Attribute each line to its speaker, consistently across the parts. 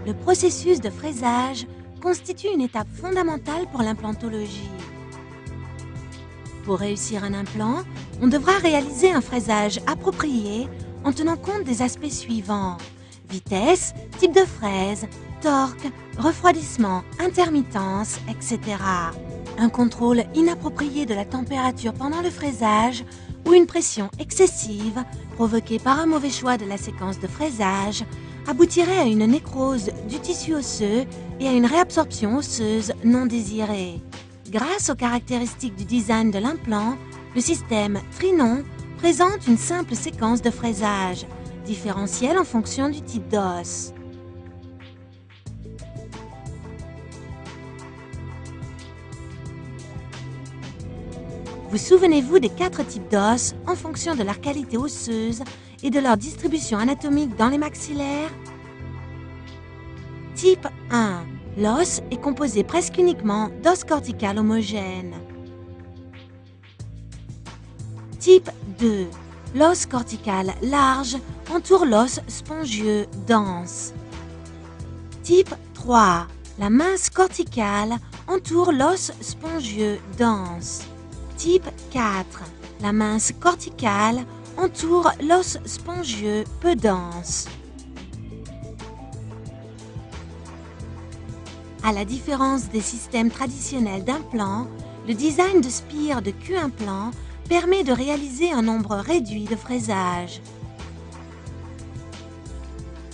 Speaker 1: Le processus de fraisage constitue une étape fondamentale pour l'implantologie. Pour réussir un implant, on devra réaliser un fraisage approprié en tenant compte des aspects suivants: vitesse, type de fraise, torque, refroidissement, intermittence, etc. Un contrôle inapproprié de la température pendant le fraisage ou une pression excessive provoquée par un mauvais choix de la séquence de fraisage aboutirait à une nécrose du tissu osseux et à une réabsorption osseuse non désirée. Grâce aux caractéristiques du design de l'implant, le système Trinon présente une simple séquence de fraisage, différentielle en fonction du type d'os. Vous souvenez-vous des 4 types d'os en fonction de leur qualité osseuse et de leur distribution anatomique dans les maxillaires? Type 1. L'os est composé presque uniquement d'os cortical homogène. Type 2. L'os cortical large entoure l'os spongieux dense. Type 3. La mince corticale entoure l'os spongieux dense. Type 4. La mince corticale entoure l'os spongieux peu dense. À la différence des systèmes traditionnels d'implants, le design de spire de Q-implant permet de réaliser un nombre réduit de fraisages.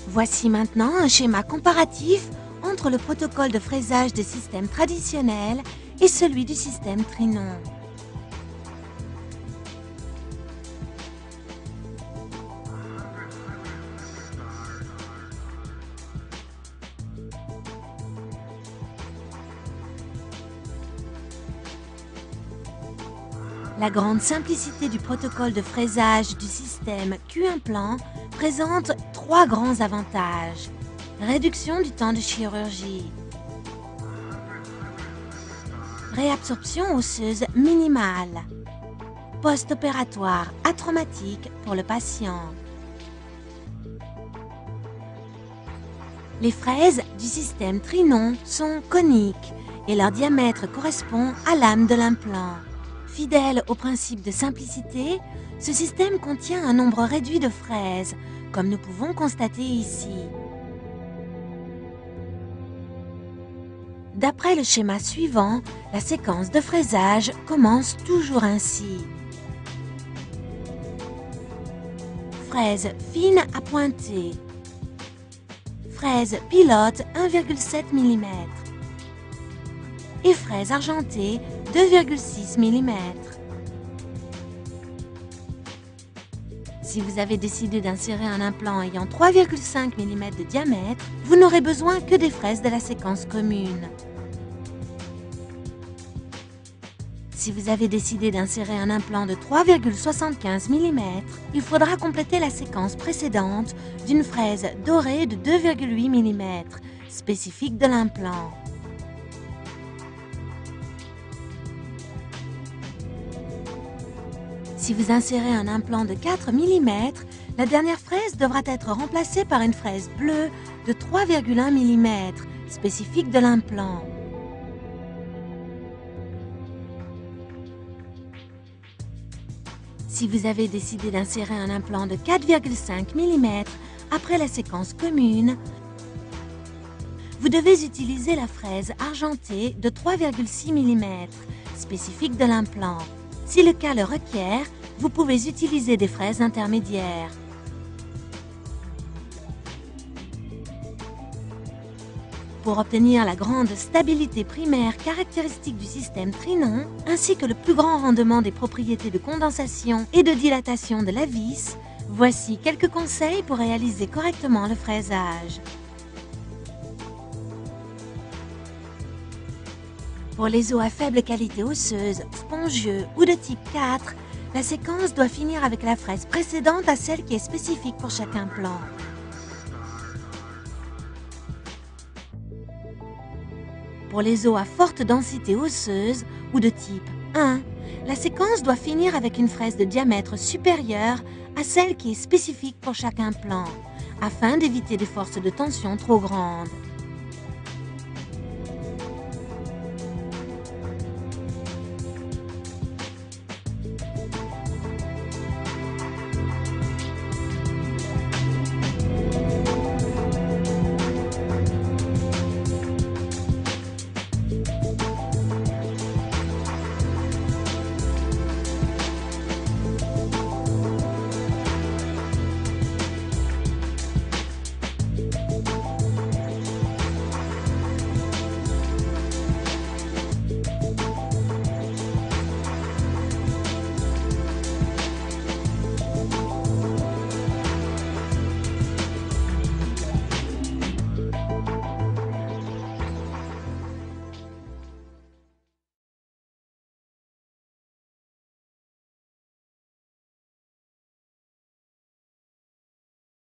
Speaker 1: Voici maintenant un schéma comparatif entre le protocole de fraisage des systèmes traditionnels et celui du système Trinon. La grande simplicité du protocole de fraisage du système Q-implant présente 3 grands avantages. Réduction du temps de chirurgie. Réabsorption osseuse minimale. Post-opératoire atraumatique pour le patient. Les fraises du système Trinon sont coniques et leur diamètre correspond à l'âme de l'implant. Fidèle au principe de simplicité, ce système contient un nombre réduit de fraises, comme nous pouvons constater ici. D'après le schéma suivant, la séquence de fraisage commence toujours ainsi. Fraise fine à pointer. Fraise pilote 1,7 mm. Et fraise argentée 2,6 mm. Si vous avez décidé d'insérer un implant ayant 3,5 mm de diamètre, vous n'aurez besoin que des fraises de la séquence commune. Si vous avez décidé d'insérer un implant de 3,75 mm, il faudra compléter la séquence précédente d'une fraise dorée de 2,8 mm, spécifique de l'implant. Si vous insérez un implant de 4 mm, la dernière fraise devra être remplacée par une fraise bleue de 3,1 mm, spécifique de l'implant. Si vous avez décidé d'insérer un implant de 4,5 mm après la séquence commune, vous devez utiliser la fraise argentée de 3,6 mm, spécifique de l'implant. Si le cas le requiert, vous pouvez utiliser des fraises intermédiaires. Pour obtenir la grande stabilité primaire caractéristique du système Trinon, ainsi que le plus grand rendement des propriétés de condensation et de dilatation de la vis, voici quelques conseils pour réaliser correctement le fraisage. Pour les os à faible qualité osseuse, spongieux ou de type 4, la séquence doit finir avec la fraise précédente à celle qui est spécifique pour chaque implant. Pour les os à forte densité osseuse ou de type 1, la séquence doit finir avec une fraise de diamètre supérieur à celle qui est spécifique pour chaque implant, afin d'éviter des forces de tension trop grandes.